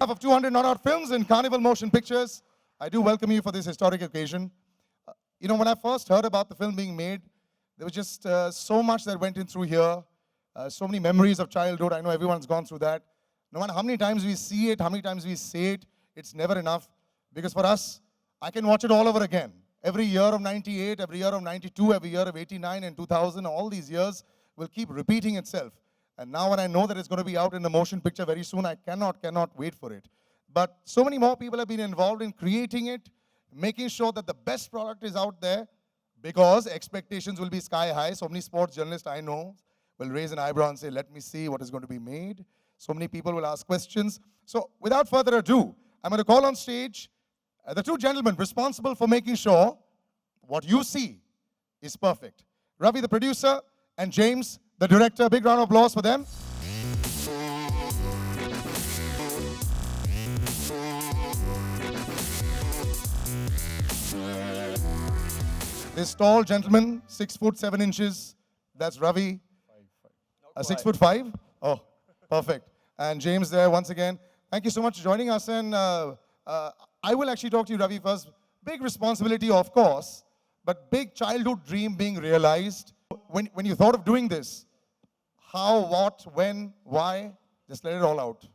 Of 200 Not Out Films and Carnival Motion Pictures, I do welcome you for this historic occasion. When I first heard about the film being made, there was just so much that went in through here, so many memories of childhood. I know everyone's gone through that. No matter how many times we see it, how many times we say it, it's never enough. Because for us, I can watch it all over again. Every year of 98, every year of 92, every year of 89 and 2000, all these years will keep repeating itself. And now when I know that it's going to be out in the motion picture very soon, I cannot wait for it. But so many more people have been involved in creating it, making sure that the best product is out there, because expectations will be sky high. So many sports journalists I know will raise an eyebrow and say, let me see what is going to be made. So many people will ask questions. So without further ado, I'm going to call on stage the two gentlemen responsible for making sure what you see is perfect. Ravi, the producer, and James, the director. Big round of applause for them. This tall gentleman, 6'7" that's Ravi. 6'5"? Oh, perfect. And James there once again. Thank you so much for joining us. And I will actually talk to you, Ravi, first. Big responsibility, of course, but big childhood dream being realized. When you thought of doing this, how, what, when, why? Just let it all out.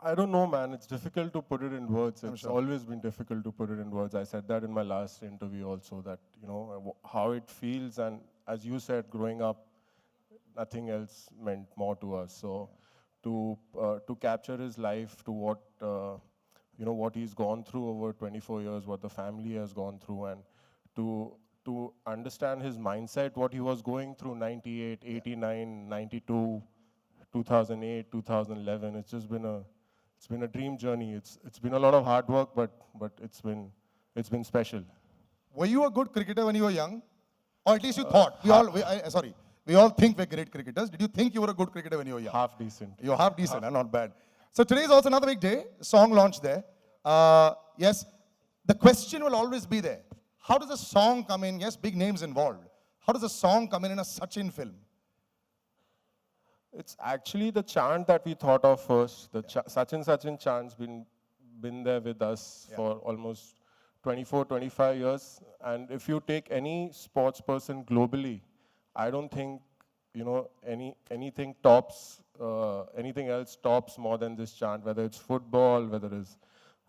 I don't know, man. It's difficult to put it in words. It's sure. always been difficult to put it in words. I said that in my last interview also, that, how it feels. And as you said, growing up, nothing else meant more to us. So to capture his life, to what, what he's gone through over 24 years, what the family has gone through, and to understand his mindset, what he was going through 98, 89, 92, 2008, 2011. It's just been a dream journey. It's been a lot of hard work, but it's been special. Were you a good cricketer when you were young? Or at least you thought. We all think we're great cricketers. Did you think you were a good cricketer when you were young? Half decent. You're half decent, not bad. So today is also another big day. Song launch there. Yes, the question will always be there. How does a song come in? Yes, big names involved. How does a song come in a Sachin film? It's actually the chant that we thought of first. The Sachin chant's been there with us for almost 24, 25 years. And if you take any sports person globally, I don't think anything else tops more than this chant. Whether it's football, whether it's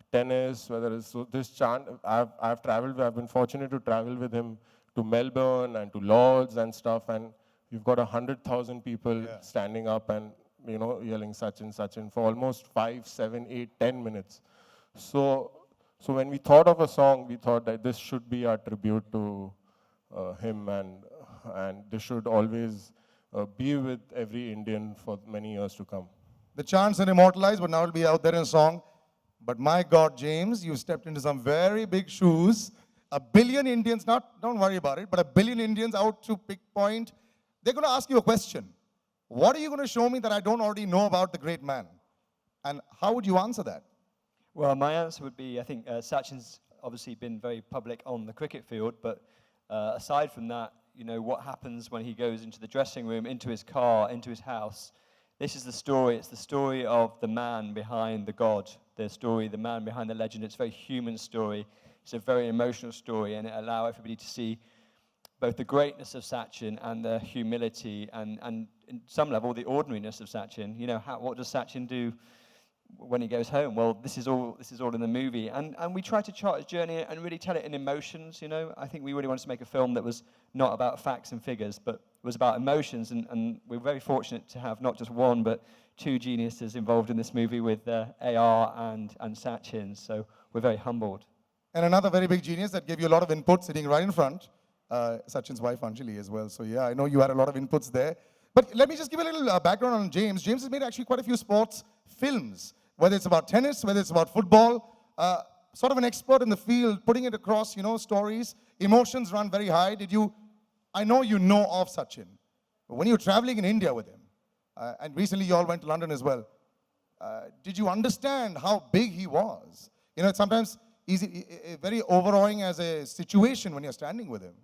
tennis, whether it's this chant. I've been fortunate to travel with him to Melbourne and to Lords and stuff, and you've got 100,000 people standing up and yelling Sachin, Sachin for almost 5, 7, 8, 10 minutes. So when we thought of a song, we thought that this should be our tribute to him, and this should always be with every Indian for many years to come. The chants are immortalized, but now it'll be out there in song. But my God, James, you stepped into some very big shoes. 1 billion Indians, don't worry about it, but 1 billion Indians out to pick point. They're going to ask you a question. What are you going to show me that I don't already know about the great man? And how would you answer that? Well, my answer would be, I think Sachin's obviously been very public on the cricket field, but aside from that, what happens when he goes into the dressing room, into his car, into his house. This is the story. It's the story of the man behind the God, the man behind the legend. It's a very human story. It's a very emotional story, and it allows everybody to see both the greatness of Sachin and the humility and in some level, the ordinariness of Sachin. What does Sachin do when he goes home? Well, this is all in the movie. And we try to chart his journey and really tell it in emotions, I think we really wanted to make a film that was not about facts and figures, but was about emotions. And we're very fortunate to have not just one, but two geniuses involved in this movie with AR and Sachin. So we're very humbled. And another very big genius that gave you a lot of input sitting right in front, Sachin's wife, Anjali, as well. So yeah, I know you had a lot of inputs there. But let me just give a little background on James. James has made actually quite a few sports films, whether it's about tennis, whether it's about football, sort of an expert in the field, putting it across, stories. Emotions run very high. I know you know of Sachin, but when you're traveling in India with him, and recently you all went to London as well, did you understand how big he was? It's sometimes very overawing as a situation when you're standing with him.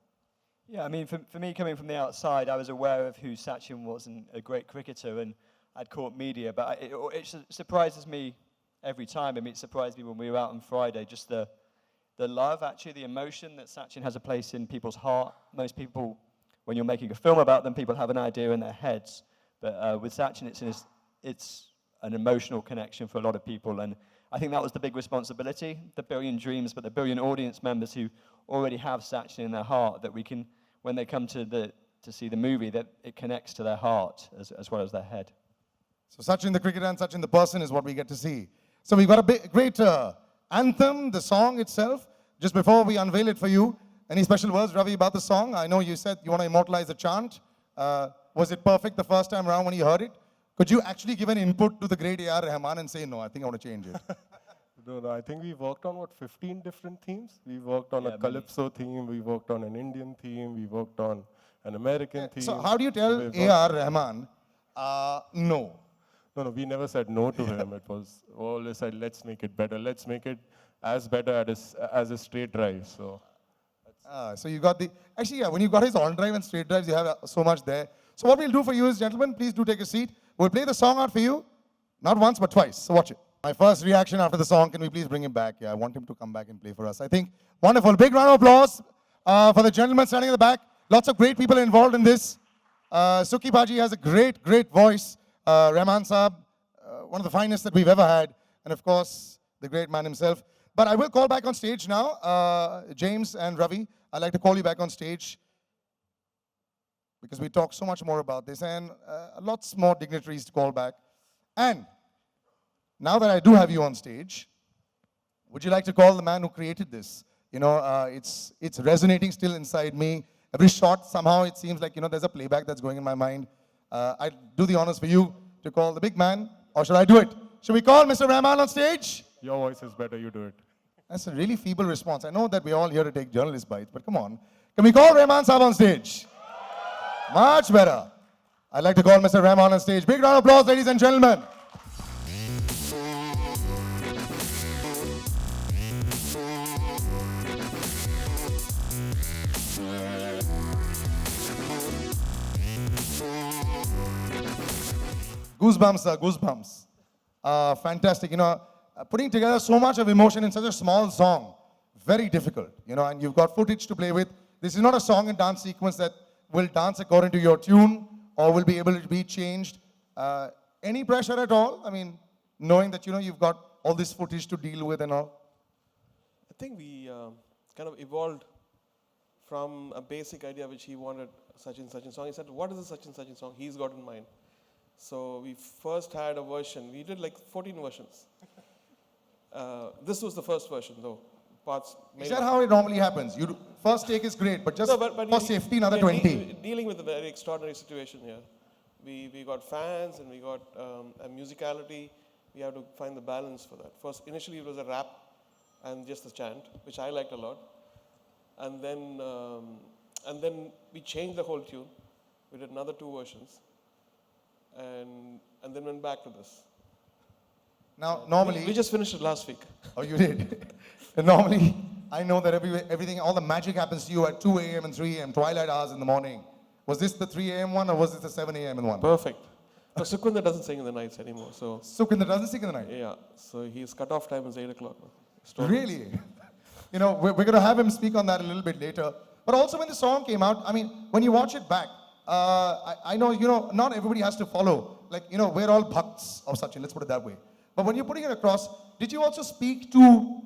Yeah, I mean, for me, coming from the outside, I was aware of who Sachin was and a great cricketer, and I'd caught media, but it surprises me every time. I mean, it surprised me when we were out on Friday, just the love, actually, the emotion that Sachin has a place in people's heart. Most people, when you're making a film about them, people have an idea in their heads. But with Sachin, it's an emotional connection for a lot of people. And I think that was the big responsibility, the billion dreams, but the billion audience members who already have Sachin in their heart, that we can, when they come to see the movie, that it connects to their heart as well as their head. So Sachin the cricketer and Sachin the person is what we get to see. So we've got a great anthem, the song itself. Just before we unveil it for you, any special words, Ravi, about the song? I know you said you want to immortalize the chant. Was it perfect the first time around when you heard it? Could you actually give an input to the great A.R. Rahman and say, no, I think I want to change it? No, I think we worked on, 15 different themes? We worked on a Calypso theme, we worked on an Indian theme, we worked on an American theme. So how do you tell A.R. Rahman, no? No, we never said no to him. It was always said, let's make it better. Let's make it as better as a straight drive. So you got the, actually, yeah, when you got his on drive and straight drives, you have so much there. So what we'll do for you is, gentlemen, please do take a seat. We'll play the song out for you, not once, but twice. So watch it. My first reaction after the song, can we please bring him back? Yeah, I want him to come back and play for us. I think, wonderful. Big round of applause for the gentleman standing in the back. Lots of great people involved in this. Suki Bhaji has a great voice. Rahman Saab, one of the finest that we've ever had. And of course, the great man himself. But I will call back on stage now, James and Ravi. I'd like to call you back on stage because we talked so much more about this and lots more dignitaries to call back. And now that I do have you on stage, would you like to call the man who created this? You know, it's resonating still inside me. Every shot, somehow it seems like, you know, there's a playback that's going in my mind. I do the honors for you to call the big man, or should I do it? Should we call Mr. Rahman on stage? your voice is better, you do it. That's a really feeble response. I know that we're all here to take journalist bites, but come on. Can we call Rahman Saab on stage? Much better. I'd like to call Mr. Rahman on stage. Big round of applause, ladies and gentlemen. Goosebumps, sir, goosebumps. Fantastic. You know, putting together so much of emotion in such a small song, very difficult. You know, and you've got footage to play with. This is not a song and dance sequence that will dance according to your tune or will be able to be changed. Any pressure at all? I mean, knowing that, you know, you've got all this footage to deal with and all? I think we kind of evolved from a basic idea which he wanted, Sachin song. He said, what is the Sachin song he's got in mind? So we first had a version. We did like 14 versions. This was the first version, though. Parts. Is that how it normally happens? You do, first take is great, but just for safety, another 20. Dealing with a very extraordinary situation here. We got fans and we got a musicality. We have to find the balance for that. First, initially it was a rap and just the chant, which I liked a lot. And then we changed the whole tune. We did another 2 versions. And then went back to this. Now, normally... We just finished it last week. Oh, you did? And normally, I know that everything, all the magic happens to you at 2 a.m. and 3 a.m., twilight hours in the morning. Was this the 3 a.m. one or was this the 7 a.m. one? Perfect. No, Sukhwinder doesn't sing in the nights anymore. So Sukhwinder doesn't sing in the night? Yeah. So his cutoff time is 8 o'clock. Really? You know, we're going to have him speak on that a little bit later. But also when the song came out, I mean, when you watch it back, I know, you know, not everybody has to follow. Like, you know, we're all bhakts of Sachin, let's put it that way. But when you're putting it across, did you also speak to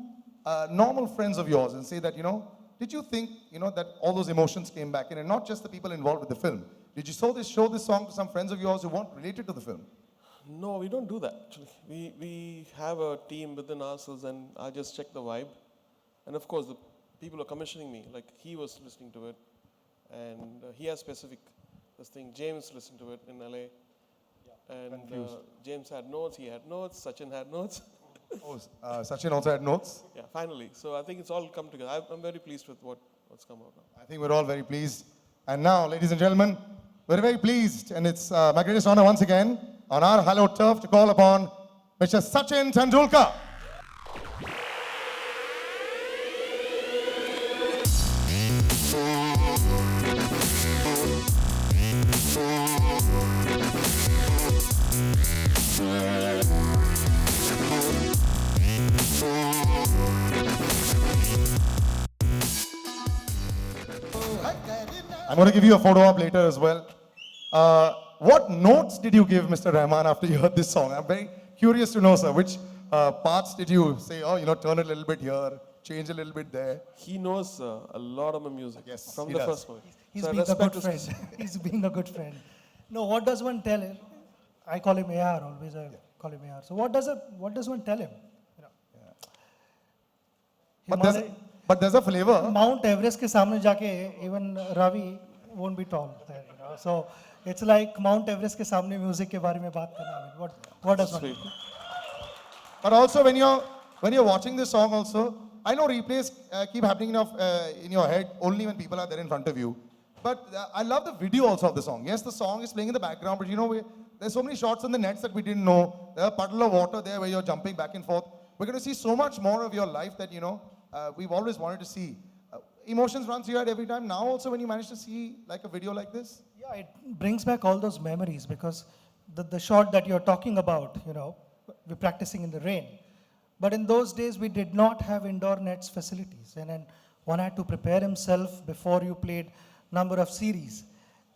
normal friends of yours and say that, you know, did you think, you know, that all those emotions came back in and not just the people involved with the film? Did you show this song to some friends of yours who weren't related to the film? No, we don't do that, actually. We have a team within ourselves and I just check the vibe. And of course, the people are commissioning me, like he was listening to it and he has specific, this thing, James listened to it in LA. And James had notes, he had notes, Sachin had notes. Oh, Sachin also had notes? Yeah, finally. So I think it's all come together. I'm very pleased with what's come out now. I think we're all very pleased. And now, ladies and gentlemen, we're very pleased, and it's my greatest honor once again on our hallowed turf to call upon Mr. Sachin Tendulkar. going to give you a photo op later as well. What notes did you give Mr. Rahman after you heard this song? I'm very curious to know, sir. Which parts did you say, oh, turn a little bit here, change a little bit there? He knows a lot of my music. Yes, from he the does. first moment. He's So I being a respect good his- friend. He's being a good friend. No, what does one tell him? I call him AR always. I call him AR. So what does one tell him? You know, But there's, Himalaya- but there's a flavor. Mount Everest के सामने जाके even Ravi won't be tall there. So it's like Mount Everest के सामने music के बारे में बात करना. I mean, what does one? Sweet. But also when you're watching this song also, I know replays keep happening in your head only when people are there in front of you. But I love the video also of the song. Yes, the song is playing in the background, but there's so many shots on the nets that we didn't know. There's a puddle of water there where you're jumping back and forth. We're going to see so much more of your life that, we've always wanted to see. Emotions run through your head every time. Now also when you manage to see like a video like this. Yeah, it brings back all those memories because the shot that you're talking about, we're practicing in the rain. But in those days, we did not have indoor nets facilities. And then one had to prepare himself before you played number of series.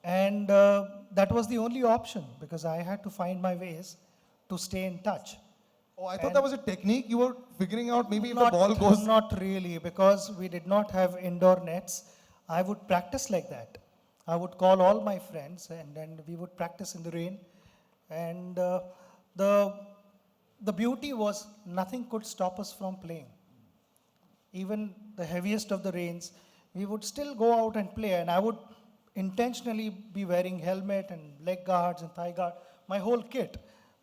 And that was the only option because I had to find my ways to stay in touch. Oh, I thought that was a technique you were figuring out. Maybe if the ball goes. Not really, because we did not have indoor nets. I would practice like that. I would call all my friends and then we would practice in the rain. And the beauty was nothing could stop us from playing. Even the heaviest of the rains, we would still go out and play. And I would intentionally be wearing helmet and leg guards and thigh guard, my whole kit,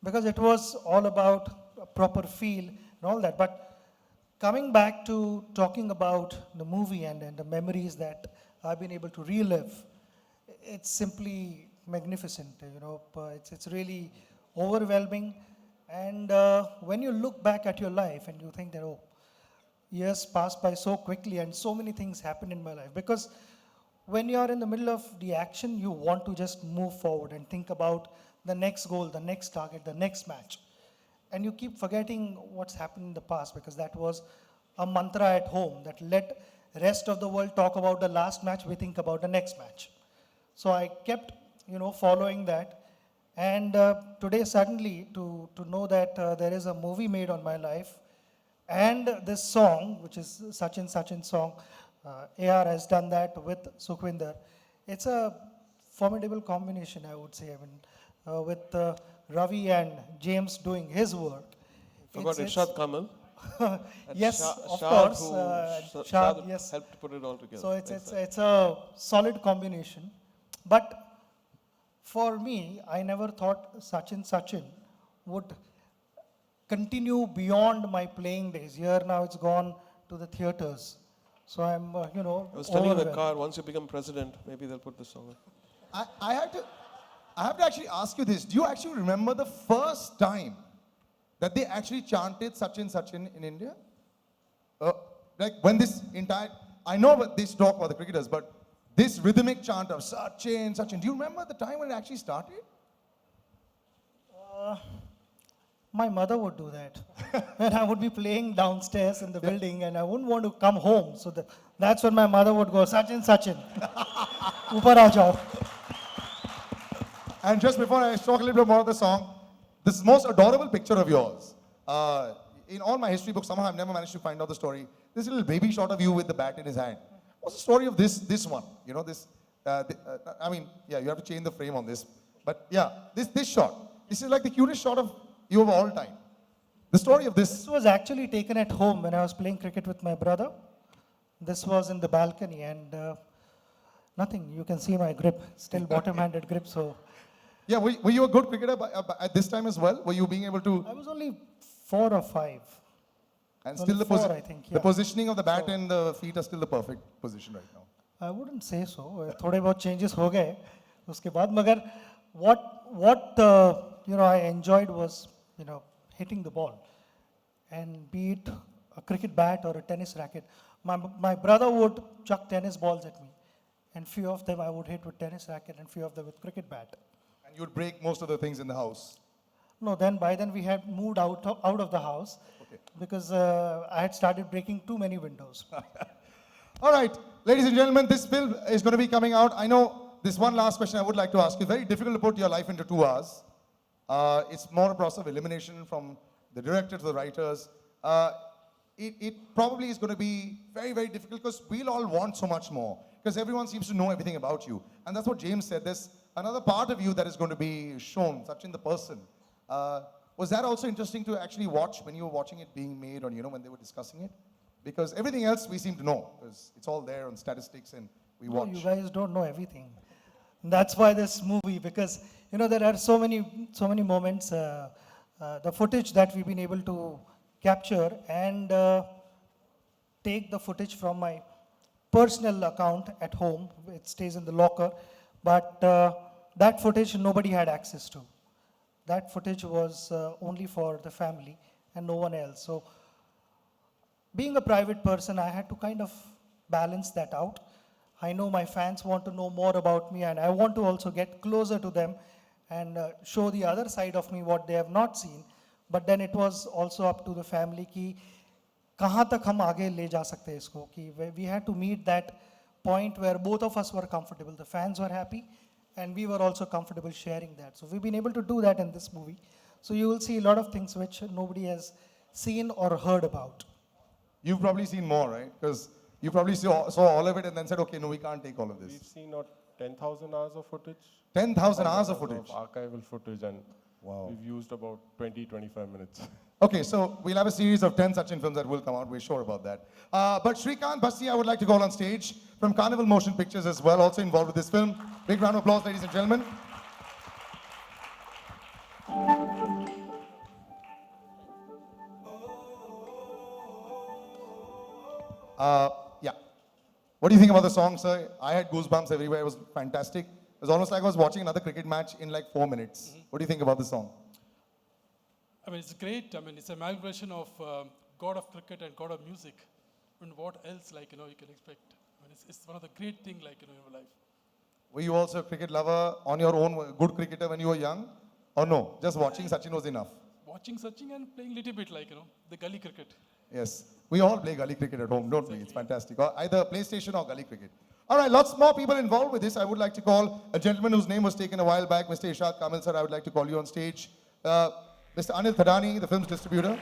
because it was all about a proper feel and all that. But coming back to talking about the movie and the memories that I've been able to relive, it's simply magnificent. It's really overwhelming. And when you look back at your life and you think that, oh, years passed by so quickly and so many things happened in my life. Because when you're in the middle of the action, you want to just move forward and think about the next goal, the next target, the next match. And you keep forgetting what's happened in the past because that was a mantra at home that let rest of the world talk about the last match, we think about the next match. So I kept, following that. And today suddenly to know that there is a movie made on my life and this song, which is Sachin song, AR has done that with Sukhwinder. It's a formidable combination, I would say. I mean, with Ravi and James doing his work. Forgot It's- Irshad Kamal. Yes, Shah- of Shah course. who- Shah, Shah yes. helped put it all together. So it's a solid combination. But for me, I never thought Sachin would continue beyond my playing days. Here now it's gone to the theaters. So I'm, I was telling you in the overwhelmed. car, once you become president, maybe they'll put this song on. I have to actually ask you this. Do you actually remember the first time that they actually chanted Sachin in India? Like when this entire, I know what they talk about the cricketers, but this rhythmic chant of Sachin, do you remember the time when it actually started? My mother would do that. And I would be playing downstairs in the building and I wouldn't want to come home. So that's when my mother would go, Sachin. Upar aa jao. And just before I talk a little bit more of the song, this most adorable picture of yours. In all my history books, somehow I've never managed to find out the story. This little baby shot of you with the bat in his hand. What's the story of this one? You have to change the frame on this. But yeah, this shot. This is like the cutest shot of you of all time. The story of this. This was actually taken at home when I was playing cricket with my brother. This was in the balcony and nothing. You can see my grip, still bottom-handed grip. So Yeah, were you a good cricketer at this time as well? Were you being able to, I was only 4 or 5. and only still four, I think, the yeah. positioning of the bat and the feet are still the perfect position right now. I wouldn't say so. थोड़े बहुत changes हो गए उसके बाद मगर what I enjoyed was hitting the ball and be it a cricket bat or a tennis racket. My brother would chuck tennis balls at me and few of them I would hit with tennis racket and few of them with cricket bat. And you would break most of the things in the house. No, by then we had moved out of the house because I had started breaking too many windows. All right. ladies and gentlemen, this film is going to be coming out. I know this one last question I would like to ask you. Very difficult to put your life into 2 hours. It's more a process of elimination from the director to the writers. It probably is going to be very, very difficult because we'll all want so much more because everyone seems to know everything about you. And that's what James said. There's another part of you that is going to be shown, Sachin the person. Was that also interesting to actually watch when you were watching it being made or, when they were discussing it? Because everything else we seem to know because it's all there on statistics and we No, watch. you guys don't know everything. That's why this movie, because there are so many moments, the footage that we've been able to capture and take the footage from my personal account at home. It stays in the locker, but that footage nobody had access to. That footage was only for the family and no one else. So, being a private person, I had to kind of balance that out. I know my fans want to know more about me, and I want to also get closer to them and show the other side of me, what they have not seen. But then it was also up to the family कि कहाँ तक हम आगे ले जा सकते हैं इसको कि we had to meet that point where both of us were comfortable. The fans were happy, and we were also comfortable sharing that. So we've been able to do that in this movie. So you will see a lot of things which nobody has seen or heard about. You've probably seen more, right? Because you probably saw all of it and then said, okay, no, we can't take all of We've this. seen 10,000 hours of footage. 10,000 hours of footage. Archival footage, and Wow. we've used about 20-25 minutes. Okay, so we'll have a series of 10 Sachin films that will come out. We're sure about that. But Shrikant Basti, I would like to call on stage from Carnival Motion Pictures as well, also involved with this film. Big round of applause, ladies and gentlemen. Yeah. What do you think about the song, sir? I had goosebumps everywhere. It was fantastic. It was almost like I was watching another cricket match in like 4 minutes. What do you think about the song? I mean, it's great. I mean, it's a amalgamation of God of cricket and God of music. I mean, what else, you can expect? I mean, it's one of the great things, in your life. Were you also a cricket lover on your own, good cricketer when you were young? Or no? Just watching Sachin was enough? Watching Sachin and playing little bit, the gully cricket. Yes. We all play gully cricket at home, don't we? It's fantastic. Or either PlayStation or gully cricket. All right, lots more people involved with this. I would like to call a gentleman whose name was taken a while back, Mr. Ishad Kamil, sir. I would like to call you on stage. Mr. Anil Thadani, the film's distributor.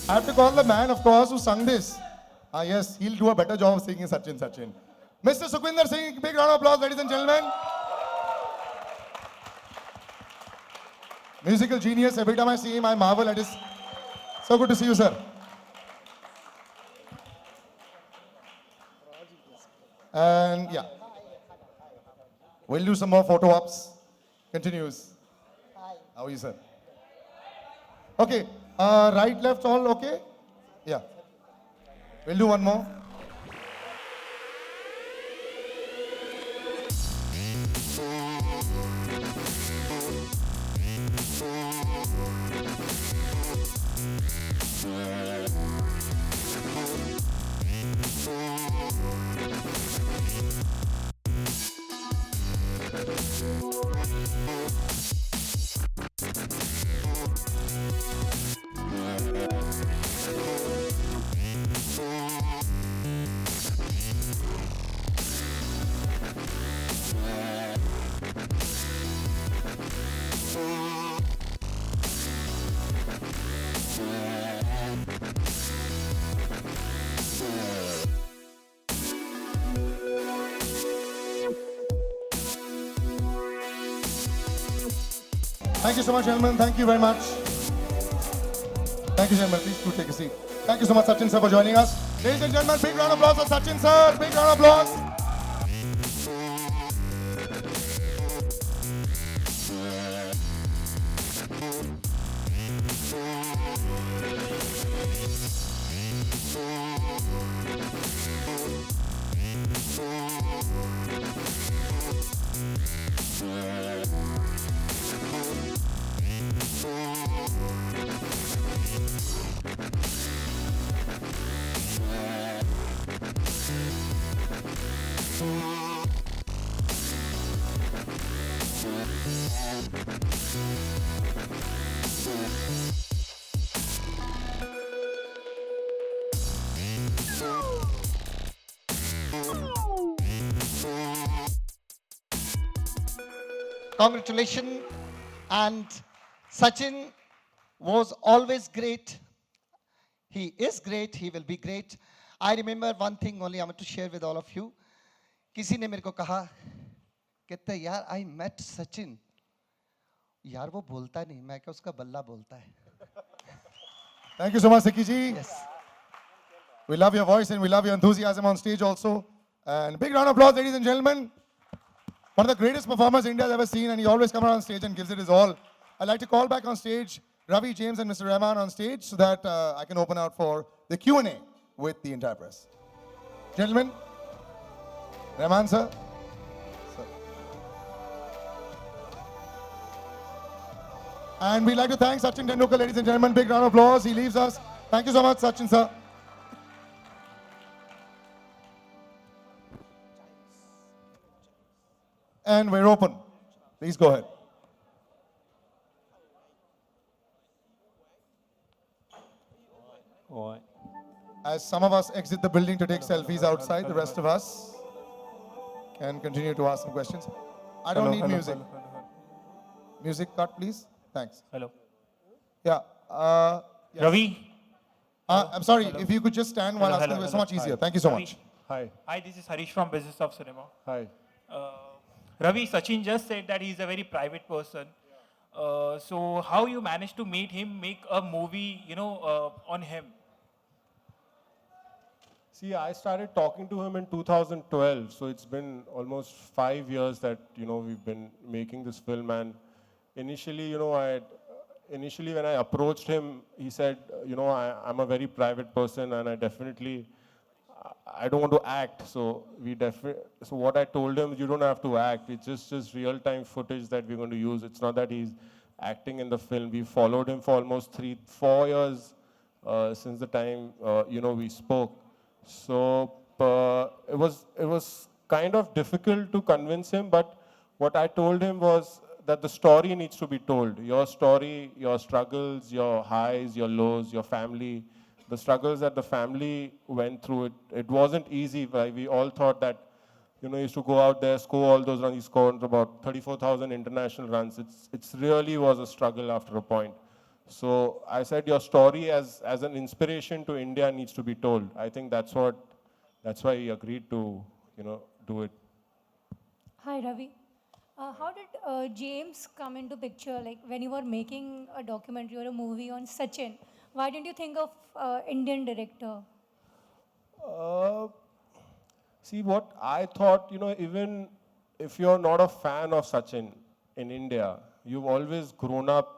I have to call the man, of course, who sung this. Ah, yes, he'll do a better job of singing Sachin Sachin. Mr. Sukhwinder Singh, big round of applause, ladies and gentlemen. Musical genius. Every time I see him, I marvel at his. So good to see you, sir. And yeah, we'll do some more photo ops. Continues. How are you, sir? Okay, right, left, all okay? Yeah. We'll do one more. Thank you so much, gentlemen. Thank you very much. Thank you, gentlemen. Please do take a seat. Thank you so much, Sachin sir, for joining us. Ladies and gentlemen, big round of applause for Sachin sir. Big round of applause. Congratulations. And Sachin was always great. He is great. He will be great. I remember one thing only I want to share with all of you. किसी ने मेरे को कहा कहते यार I met Sachin. यार वो बोलता नहीं मैं क्या उसका बल्ला बोलता है. Thank you so much, Sikhi ji. Yes. We love your voice and we love your enthusiasm on stage also. And big round of applause, ladies and gentlemen. One of the greatest performers India has ever seen, and he always comes on stage and gives it his all. I'd like to call back on stage Ravi, James, and Mr. Rahman on stage so that I can open out for the Q&A with the entire press. Gentlemen, Rahman sir. And we'd like to thank Sachin Tendulkar, ladies and gentlemen. Big round of applause. He leaves us. Thank you so much, Sachin sir. And we're open. Please go ahead. All right. As some of us exit the building to take selfies outside, the rest of us can continue to ask some questions. I don't need music. Music cut, please. Thanks. Hello. Yeah. Yes. Ravi. I'm sorry, if you could just stand while Hello, asking, hello, it's so much hello. easier. Thank you so Ravi. much. Hi. Hi, this is Harish from Business of Cinema. Hi. Ravi, Sachin just said that he's a very private person. So how you managed to meet him, make a movie, on him? See, I started talking to him in 2012, so it's been almost 5 years that we've been making this film. And initially, initially when I approached him, he said, I'm a very private person, and I don't want to act. So so what I told him, you don't have to act. It's just real-time footage that we're going to use. It's not that he's acting in the film. We followed him for almost 3-4 years since the time we spoke. So it was kind of difficult to convince him, but what I told him was that the story needs to be told. Your story, your struggles, your highs, your lows, your family, the struggles that the family went through. It wasn't easy. We all thought that, he used to go out there, score all those runs. He scored about 34,000 international runs. It's really was a struggle after a point. So I said your story as an inspiration to India needs to be told. I think that's why he agreed to, do it. Hi, Ravi. How did James come into picture? Like when you were making a documentary or a movie on Sachin, why didn't you think of Indian director? See, what I thought, even if you're not a fan of Sachin in India, you've always grown up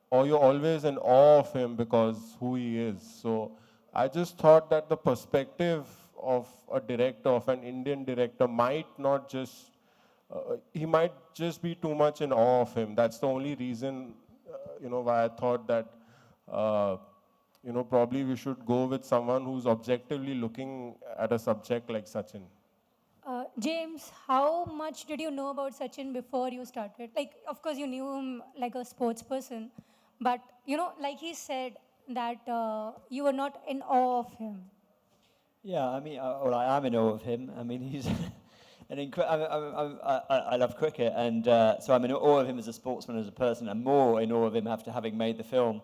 or you're always in awe of him because who he is. So I just thought that the perspective of a director, of an Indian director, might not just, he might just be too much in awe of him. That's the only reason why I thought that, probably we should go with someone who's objectively looking at a subject like Sachin. James, how much did you know about Sachin before you started? Like, of course, you knew him like a sports person, but like he said that you were not in awe of him. Yeah, I mean, well, I am in awe of him. I mean, he's an I love cricket, and so I'm in awe of him as a sportsman, as a person, and more in awe of him after having made the film.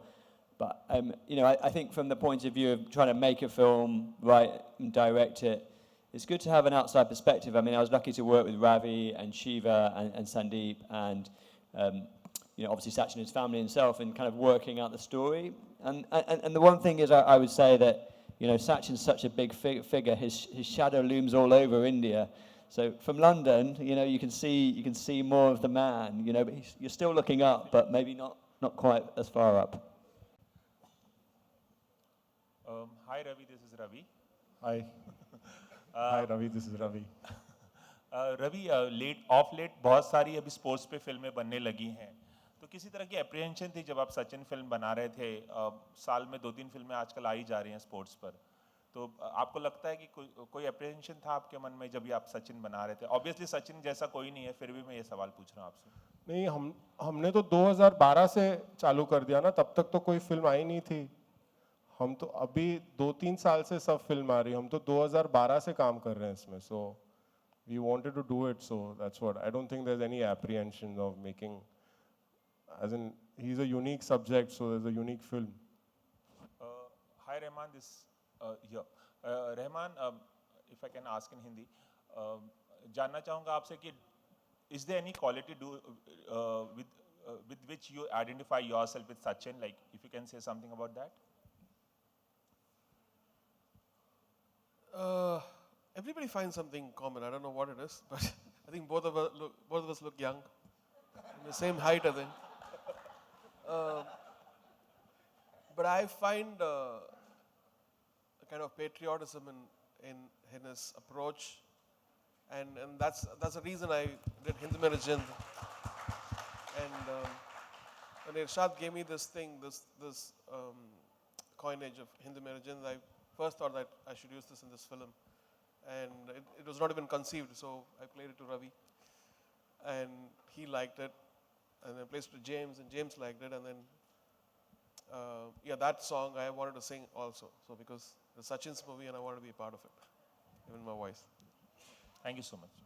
But I think from the point of view of trying to make a film, write and direct it, it's good to have an outside perspective. I mean, I was lucky to work with Ravi and Shiva and Sandeep, and obviously Sachin and his family himself, and kind of working out the story. And the one thing is, I would say that Sachin's such a big figure. His shadow looms all over India. So from London, you can see more of the man. But you're still looking up, but maybe not quite as far up. Hi Ravi, this is Ravi. Hi. Hi Ravi, this is Ravi. Ravi of late बहुत सारी अभी sports पे फिल्में बनने लगी हैं, तो किसी तरह की एप्रीहेंशन थी जब आप सचिन फिल्म बना रहे थे? साल में 2-3 फिल्में आजकल आ ही जा रही हैं स्पोर्ट्स पर, तो आपको लगता है कि कोई एप्रीहेंशन था आपके मन में जब ये आप सचिन बना रहे थे? ऑब्वियसली सचिन जैसा कोई नहीं है, फिर भी मैं ये सवाल पूछ रहा हूँ आपसे। नहीं, हमने तो 2012 से चालू कर दिया ना, तब तक तो कोई फिल्म आई नहीं थी। हम तो अभी 2-3 साल से सब फिल्म आ रही है, हम तो 2012 से काम कर रहे हैं इसमें, so we wanted to do it, so that's what. I don't think there's any apprehension of making, as in he's a unique subject, so there's a unique film. Hi Rahman, this here. Rahman, if I can ask in Hindi, जानना चाहूँगा आपसे कि is there any quality with which you identify yourself with Sachin? Like, if you can say something about that. Everybody finds something common. I don't know what it is, but I think both of us look young, the same height, I think. But I find a kind of patriotism in his approach, and that's the reason I did Hind Mein Jind. And when Irshad gave me this coinage of Hind Mein Jind, I first thought that I should use this in this film. And it was not even conceived, so I played it to Ravi. And he liked it. And then I played it to James, and James liked it. And then, that song I wanted to sing also. So because it's Sachin's movie and I wanted to be a part of it, even my voice. Thank you so much.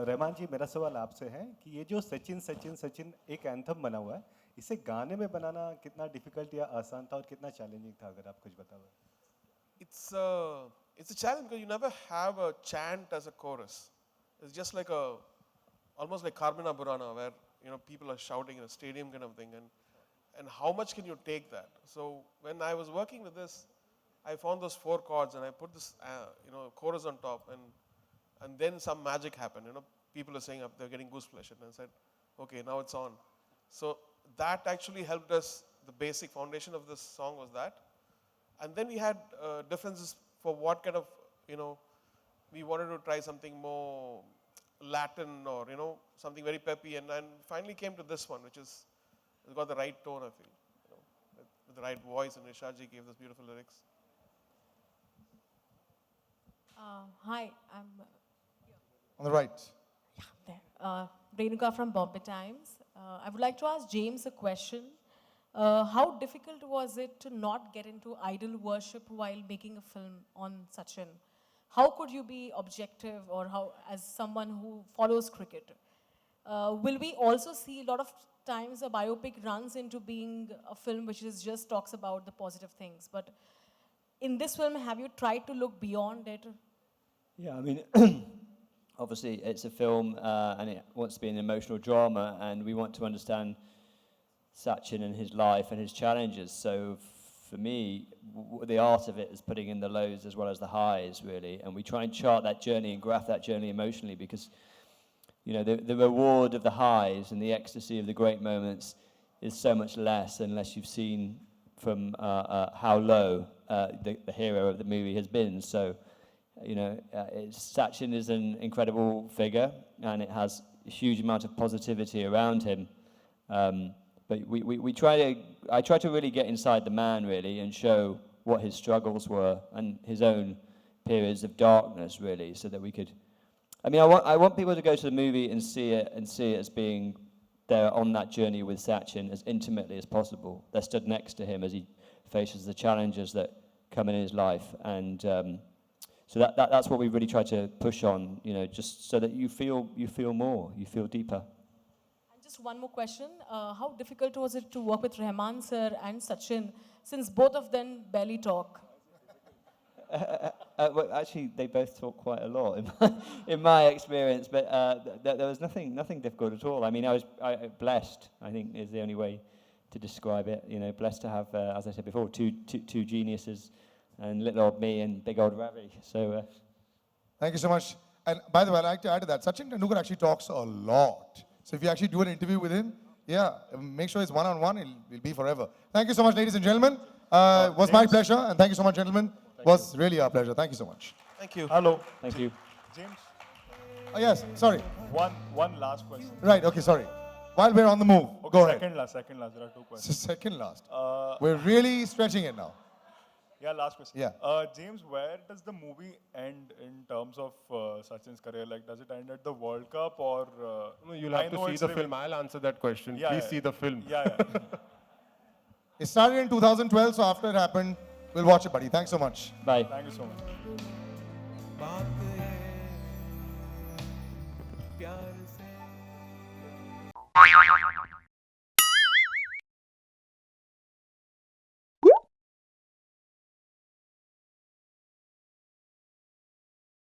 Rahman जी, मेरा सवाल आपसे है कि ये जो सचिन सचिन सचिन एक anthem बना हुआ है, इसे गाने में बनाना कितना डिफिकल्ट या आसान था और कितना चैलेंजिंग था, अगर आप कुछ बताओ? It's a challenge because you never have a chant as a chorus. It's just like almost like Carmina Burana, where people are shouting in a stadium kind of thing, and how much can you take that? So when I was working with this, I found those 4 chords and I put this chorus on top, and then some magic happened. People are saying they're getting gooseflesh, and I said, okay, now it's on. So that actually helped us. The basic foundation of this song was that. And then we had differences for what kind of, we wanted to try something more Latin or, something very peppy. And finally came to this one, which has got the right tone, I feel. With the right voice, and Irshadji gave those beautiful lyrics. Hi, I'm On the right. there. Renuka from Bombay Times. I would like to ask James a question. How difficult was it to not get into idol worship while making a film on Sachin? How could you be objective, or how, as someone who follows cricket? Will we also see a lot of times a biopic runs into being a film which just talks about the positive things? But in this film, have you tried to look beyond it? Yeah, I mean, obviously it's a film and it wants to be an emotional drama, and we want to understand Sachin and his life and his challenges. So for me, the art of it is putting in the lows as well as the highs, really. And we try and chart that journey and graph that journey emotionally, because the reward of the highs and the ecstasy of the great moments is so much less unless you've seen from how low the hero of the movie has been. So, Sachin is an incredible figure, and it has a huge amount of positivity around him. But I try to really get inside the man really and show what his struggles were and his own periods of darkness really, so that we could. I mean, I want people to go to the movie and see it as being there on that journey with Sachin as intimately as possible. They're stood next to him as he faces the challenges that come in his life, and so that's what we really try to push on, you know, just so that you feel more, you feel deeper. And just one more question. How difficult was it to work with Rahman sir and Sachin, since both of them barely talk? Well, actually, they both talk quite a lot in my experience, but there was nothing difficult at all. I mean, I was blessed, I think, is the only way to describe it. You know, blessed to have, as I said before, two geniuses, and little old me and big old Ravi. So, Thank you so much. And by the way, I'd like to add to that, Sachin Tendulkar actually talks a lot. So if you actually do an interview with him, yeah, make sure it's one-on-one, it'll be forever. Thank you so much, ladies and gentlemen. It was my pleasure, and thank you so much, gentlemen. It was really our pleasure. Thank you so much. Thank you. Hello. thank you. James, Oh, yes, sorry. one last question. Right, okay, sorry. While we're on the move, go ahead. Second last. There are two questions. Second last. We're really stretching it now. Yeah, last question. Yeah. James, where does the movie end in terms of Sachin's career? Like, does it end at the World Cup or? No, you'll I have know to see it's the revealed- film. I'll answer that question. Yeah, Please yeah. see the film. Yeah, yeah. It started in 2012, so after it happened, we'll watch it, buddy. Thanks so much. Bye. Thank you so much. बात है प्यार से